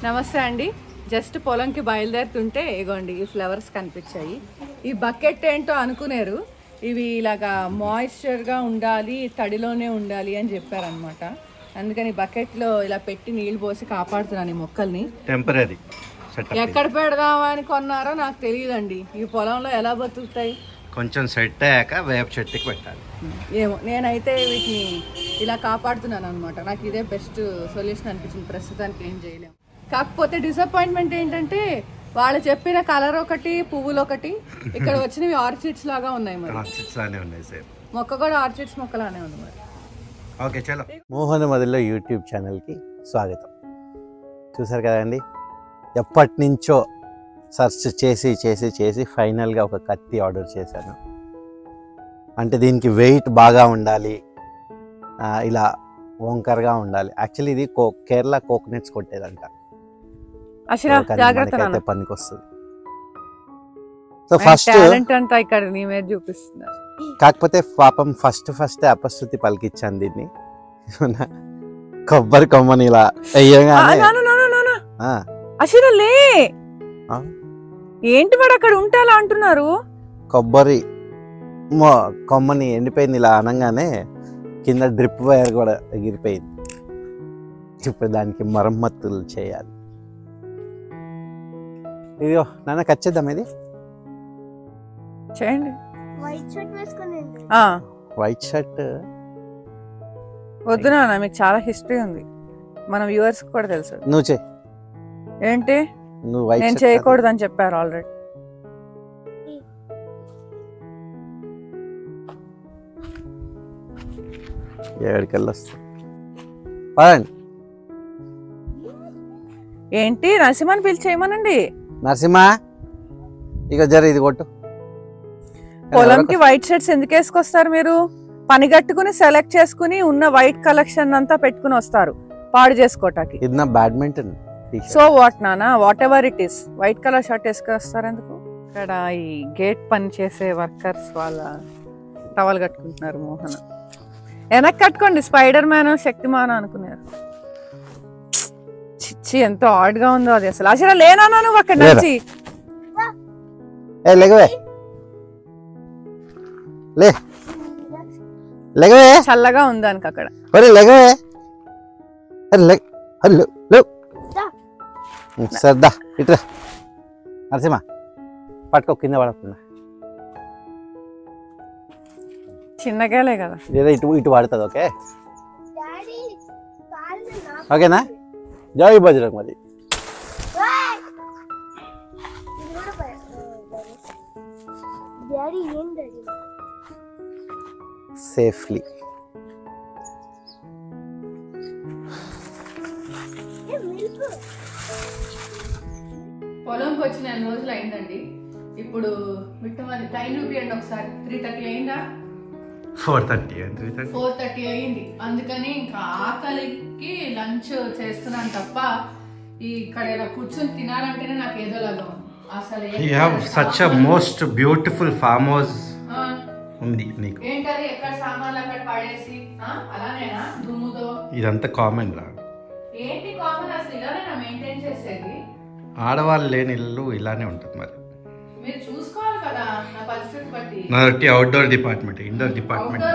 నమస్తే అండి. జస్ట్ పొలంకి బయలుదేరుతుంటే ఇగోండి ఈ ఫ్లవర్స్ కనిపించాయి. ఈ బకెట్ ఏంటో అనుకునేరు, ఇవి ఇలాగా మాయిశ్చర్గా ఉండాలి, తడిలోనే ఉండాలి అని చెప్పారనమాట. అందుకని బకెట్లో ఇలా పెట్టి నీళ్లు పోసి కాపాడుతున్నాను ఈ మొక్కల్ని. టెంపరీ ఎక్కడ పెడదామని కొన్నారో నాకు తెలియదండి. ఈ పొలంలో ఎలా బతుకుతాయి? కొంచెం సెట్ అయ్యాక వేప చెట్టుకి పెట్టాలి. ఏమో, నేనైతే వీటిని ఇలా కాపాడుతున్నాను అనమాట. నాకు ఇదే బెస్ట్ సొల్యూషన్ అనిపించింది. ప్రస్తుతానికి ఏం చేయలేము. కాకపోతే డిసప్పాయింట్మెంట్ ఏంటంటే వాళ్ళు చెప్పిన కలర్ ఒకటి, పువ్వులు ఒకటి, ఇక్కడ వచ్చినవి ఆర్చిడ్స్ లాగా ఉన్నాయి. మరి ఆర్చిడ్స్ లానే ఉన్నాయి, సేమ్ మొక్క కూడా ఆర్చిడ్స్ మొక్కలానే ఉంది. మరి ఓకే చలో. మోహన్ మదిలో యూట్యూబ్ ఛానల్కి స్వాగతం. చూసారు కదండి, ఎప్పటి నుంచో సర్చ్ చేసి చేసి చేసి ఫైనల్గా ఒక కత్తి ఆర్డర్ చేశాను. అంటే దీనికి వెయిట్ బాగా ఉండాలి, ఇలా వంకరగా ఉండాలి. యాక్చువల్లీ ఇది కేరళ కోకోనట్స్ కొట్టేదంట, పనికి వస్తుంది. సో ఫస్ట్ ఇక్కడ నీ మీద చూపిస్తున్నారు. కాకపోతే పాపం ఫస్ట్ అపశృతి పలికిచ్చాను దీన్ని. కొబ్బరి కొమ్మని ఇలా అసలే ఏంటి వాడు అక్కడ ఉంటే అలా అంటున్నారు. కొబ్బరి కొమ్మని ఎండిపోయింది ఇలా అనగానే కింద డ్రిప్ వైర్ కూడా ఎగిరిపోయింది. ఇప్పుడు దానికి మరమ్మతులు చేయాలి. ఇదిగో నాన్న కచ్చేద్దాం, ఇది చేయండి. వైట్ షర్ట్ వద్దు నాన్న, మీకు చాలా హిస్టరీ ఉంది, మన వ్యూవర్స్ కూడా తెలుసు. నువ్వు చే ఏంటి, నేను చేయకూడదు అని చెప్పారు ఆల్రెడీ. ఎక్కడికెళ్ళి వస్తా పదండి. ఏంటి నరసింహని పిలిచేయమనండి. నరసింహ ఇక జర ఇది కొట్టు. పొలంకి వైట్ షర్ట్స్ ఎందుకు వేసుకొస్తారు మీరు? పని కట్టుకుని సెలెక్ట్ చేసుకుని ఉన్న వైట్ కలెక్షన్ అంతా పెట్టుకుని వస్తారు పాడు చేసుకోటానికి. ఇది నా బ్యాడ్మింటన్. సో వాట్ నానా, whatever it is, white colour shirt వేసుకొస్తారు ఎందుకు? ఇక్కడ ఈ గేట్ పని చేసే వర్కర్స్ వాళ్ళ టవల్ కట్టుకుంటున్నారు. మోహన్ వెనక్కి కట్టుకోండి, స్పైడర్ మ్యాన్ శక్తిమాన్ అనుకున్నారు. చిచ్చి ఎంత ఆడ్ గా ఉందో అది. అసలు లేనా నువ్వు అక్కడ నుంచి చల్లగా ఉందానికి అక్కడ. సర్దా ఇట్లా నరసింహ పట్టుకో, కింద పడకుండా. చిన్నగాలే కదా, లేదా ఇటు పడుతుంది. ఓకే ఓకేనా? జై బజరంగ్ మరి. సేఫ్లీ పొలంకి వచ్చి 4 రోజులు అయిందండి. ఇప్పుడు మిట్టమది టైం చూపియండి ఒకసారి. 3:30 అయిందా? 4:30 అయింది. అందుకని ఇంకా ఆకలికి లంచ్ చేస్తున్నాను తప్ప ఇక్కడ ఇలా కూర్చొని తినాలంటేనే నాకు ఏదోలాగా అసలు. Such a most beautiful farm house ఉంది నీకు. ఏంటది, ఎక్కడ సామాన్లు అక్కడ పడేసి అలానేనా దుమ్ముతో? ఇదంతా కామన్ రా. ఏంటి కామన్? అసలు ఇలానేనా మెయింటైన్ చేసేది? ఆడవాళ్ళు లేని ఇల్లు ఇలానే ఉంటుంది. మరి మీరు చూసుకోవాలి కదా నా పరిస్థితి బట్టి. నాది outdoor department, indoor department.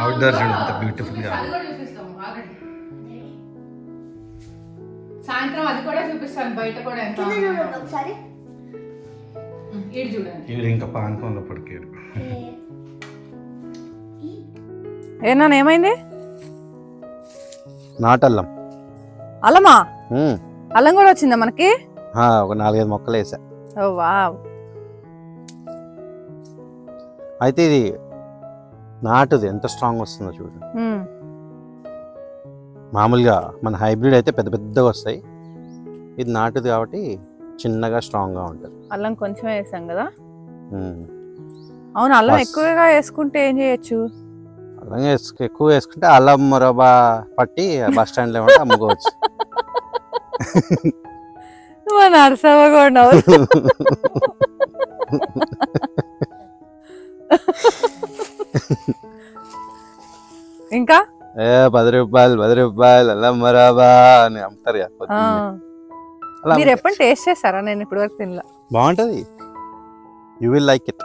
Outdoor ఎంత బ్యూటిఫుల్ గా. సాయంత్రం అది కూడా చూపిస్తాను, బయట కూడా ఎంత. చూడండి ఇంకా పానకంలో పడికారు. ఏనా ఏమైంది? నాటల్లం. అల్లమా? అల్లం కూడా వచ్చిందా మనకి? ఒక 4-5 మొక్కలు వేసా. ఓ వావ్. అయితే ఇది నాటుది ఎంత స్ట్రాంగ్ వస్తుందో చూడు. మామూలుగా మన హైబ్రిడ్ అయితే పెద్ద పెద్దగా వస్తాయి, ఇది నాటుది కాబట్టి చిన్నగా స్ట్రాంగ్ గా ఉంటుంది. అల్లం కొంచెం వేసాం కదా. అవును, అల్లం ఎక్కువగా వేసుకుంటే ఏం చేయొచ్చు? అల్లం ఎక్కువ వేసుకుంటే అల్లం మొరబా పట్టి బస్ స్టాండ్ లో అమ్ముకోవచ్చు. నరసవ కూడా ఇంకా ₹10 అల్లం మరాబా అని అమ్ముతారు కదా పొద్దున్నే. అలా మీరు ఎప్పుడు టేస్ట్ చేస్తారా? నేను ఇప్పటి వరకు తినలా. బాగుంటుంది. You will like it.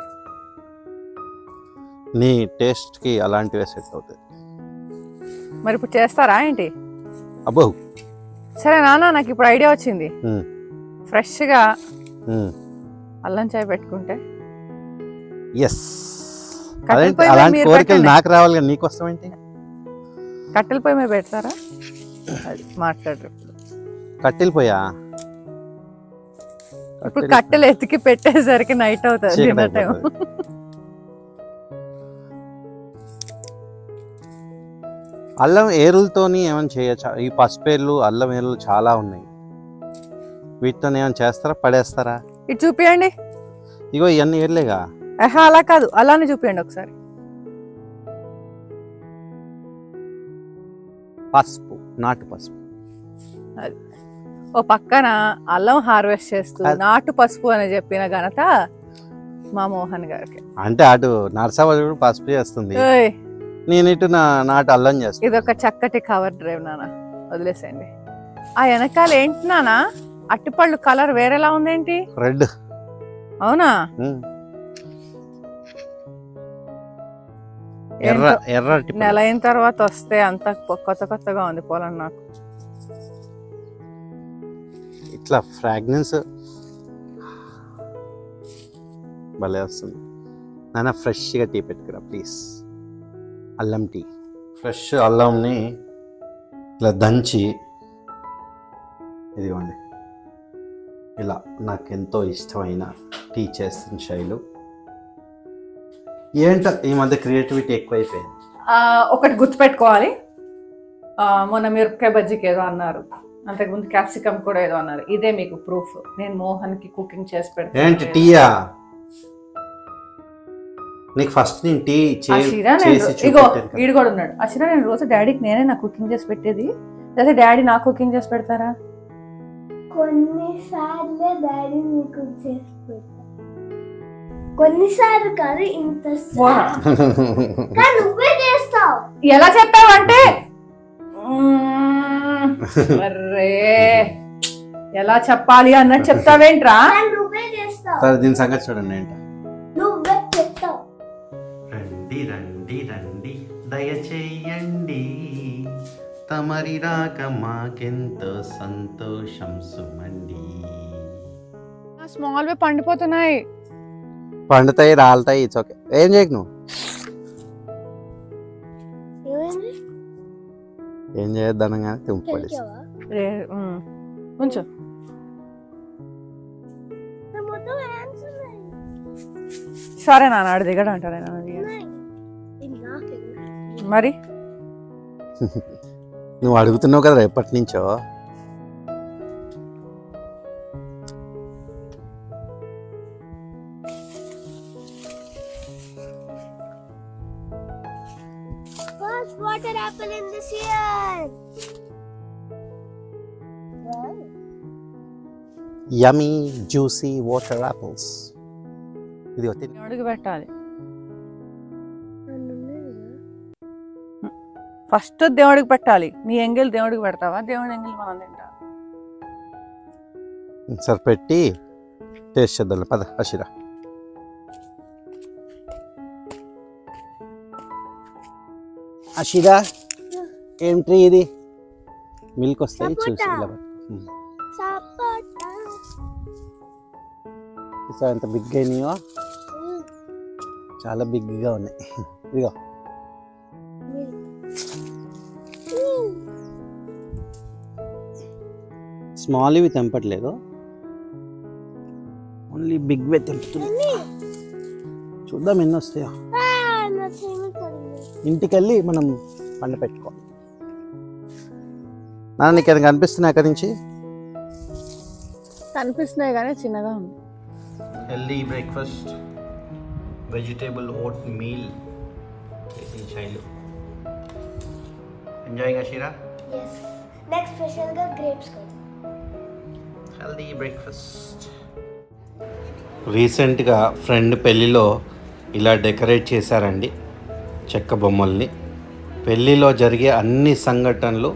నీ టేస్ట్కి అలాంటివే సెట్ అవుతుంది. మరి ఇప్పుడు చేస్తారా ఏంటి? అబ్బో సరే నాన్న, నాకు ఇప్పుడు ఐడియా వచ్చింది. ఫ్రెష్గా అల్లం చాయ్ పెట్టుకుంటే. ఎస్, అలాంటి కోరికలు నాకు రావాలి కానీ నీకు వస్తామేంటి? కట్టెల పొయ్యి మీద పెడతారా? అది మాట్లాడరు. కట్టెలు పోయా? ఇప్పుడు కట్టెలు ఎత్తికి పెట్టేసరికి నైట్ అవుతుంది. అల్లం ఏరులతోని ఏమైనా చేయొచ్చా? ఈ పసుపేర్లు అల్లం ఏరులు చాలా ఉన్నాయి. వీటితో ఏమైనా చేస్తారా? పడేస్తారా? ఇటు చూపియండి. ఇగో ఇవన్నీ ఏర్లేగా. అలా కాదు, అలానే చూపియండి ఒకసారి. పసుపు, నాటు పసుపు. అది ఓ పక్కన అల్లం హార్వెస్ట్ చేస్తూ నాటు పసుపు అని చెప్పిన ఘనత మా మోహన్ గారికి. అంటే అటు నర్సాబాద్ పసుపు చేస్తుంది, నేను ఇటు నాటు అల్లం చేస్తాను. ఇది ఒక చక్కటి కవర్ డ్రైవ్ నాన్న, వదిలేసేయండి. ఆ వెనకాల ఏంటి నాన్న, అట్టిపళ్ళు కలర్ వేరేలా ఉందేంటి? రెడ్. అవునా? ఎర్ర నెల అయిన తర్వాత వస్తే అంత కొత్త కొత్తగా ఉంది పొలం నాకు. ఇట్లా ఫ్రాగ్రెన్స్ భలే వస్తుంది. నాన్న ఫ్రెష్గా టీ పెట్టుకురా ప్లీజ్. అల్లం టీ. ఫ్రెష్ అల్లంని ఇలా దంచి ఇదిగోండి, ఇలా నాకు ఎంతో ఇష్టమైన టీ చేస్తున్న శైలు. ఏంటో ఈ మధ్య క్రియేటివిటీ ఎక్కువైపోయింది. ఒకటి గుర్తుపెట్టుకోవాలి, మొన్న మిరపకాయ బజ్జీకి ఏదో అన్నారు, అంతకుముందు క్యాప్సికమ్ కూడా ఏదో అన్నారు. ఇదే మీకు ప్రూఫ్. నేను మోహన్కి కుకింగ్ చేసి పెడతాను. ఏంటి టీయా? నీకు ఫస్ట్ నేను టీ ఇగో ఈడు కూడా ఉన్నాడు. అసలు నేను రోజు డాడీకి నేనే నా కుకింగ్ చేసి పెట్టేది, లేదా డాడీ నా కుకింగ్ చేసి పెడతారా? కొన్నిసార్లు డాడీ నీకు చేసి పెడతారు, కొన్నిసార్లు కాదు. ఇంత నువ్వే చేస్తావు. ఎలా చెప్పావంటే అర్రే ఎలా చెప్పాలి అన్నట్టు చెప్తావేంట్రా? నువ్వే చేస్తావు. సరే దీని సంగతి చూడండి. ఏంట నువ్వే చెప్తావు. రండి రండి రండి దయచేయండి, తమరి రాక మాకెంతో సంతోషం సుమండి. స్మాల్ వే పండిపోతున్నాయి. పండుతాయి, రాలుతాయి. It's okay. ఏం చేయకు నువ్వు. ఏం చేయొద్దనగానే తింపడి కొంచెం సరే నాన్న, ఆడ దిగడం అంటారా మరి? నువ్వు అడుగుతున్నావు కదా ఎప్పటి నుంచో. First water apple in this year. Wow. Yummy, juicy water apples. ఇది దేవుడికి పెట్టాలి ఫస్ట్. దేవుడికి పెట్టాలి. నీ ఎంగిల్ దేవుడికి పెడతావా? దేవుడి ఎంగిల్ మనం తింటా. సరే పెట్టి టేస్ట్ చేద్దాం. పద అషిరా. అషిరా ఏంటి ఇది? మిల్క్ వస్తాయి చూసి ఎంత బిగ్ అయినాయో. చాలా బిగ్గా ఉన్నాయి. ఇదిగో స్మాల్ ఇవి తెంపట్లేదు, ఓన్లీ బిగ్ వే తెంపుతుంది. చూద్దాం ఎన్ని వస్తాయో. ఇంటికెళ్ళి మనం పండు పెట్టుకోవాలి. నాన్న నీకు ఏదైనా కనిపిస్తున్నాయి అక్కడి నుంచి? కనిపిస్తున్నాయి కానీ చిన్నగా ఉంది. Healthy breakfast, vegetable oatmeal చేసి Shailu. Enjoying Ashira? Yes. Next special గా grapes కదా. Healthy breakfast. రీసెంట్గా ఫ్రెండ్ పెళ్ళిలో ఇలా డెకరేట్ చేశారండి చెక్క బొమ్మల్ని. పెళ్ళిలో జరిగే అన్ని సంఘటనలు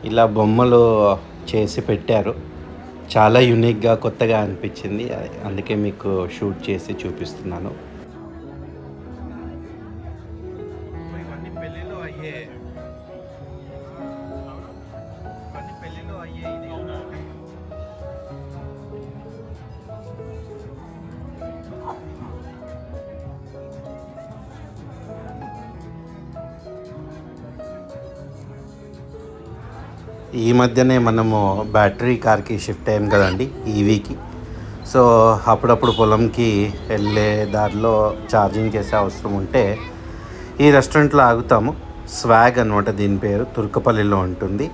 ఇలా బొమ్మలు చేసి పెట్టారు. చాలా యూనిక్గా కొత్తగా అనిపించింది, అందుకే మీకు షూట్ చేసి చూపిస్తున్నాను. ఈ మధ్యనే మనము బ్యాటరీ కార్కి షిఫ్ట్ అయ్యాం కదండి, ఈవీకి. సో అప్పుడప్పుడు పొలంకి వెళ్ళే దారిలో ఛార్జింగ్ చేసే అవసరం ఉంటే ఈ రెస్టారెంట్లో ఆగుతాము. స్వాగ్ అనమాట దీని పేరు, తుర్కపల్లిలో ఉంటుంది.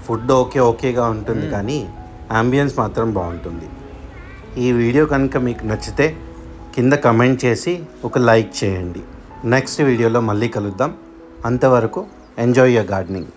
ఫుడ్ ఓకేగా ఉంటుంది, కానీ అంబియన్స్ మాత్రం బాగుంటుంది. ఈ వీడియో కనుక మీకు నచ్చితే కింద కమెంట్ చేసి ఒక లైక్ చేయండి. నెక్స్ట్ వీడియోలో మళ్ళీ కలుద్దాం. అంతవరకు ఎంజాయ్ యువర్ గార్డెనింగ్.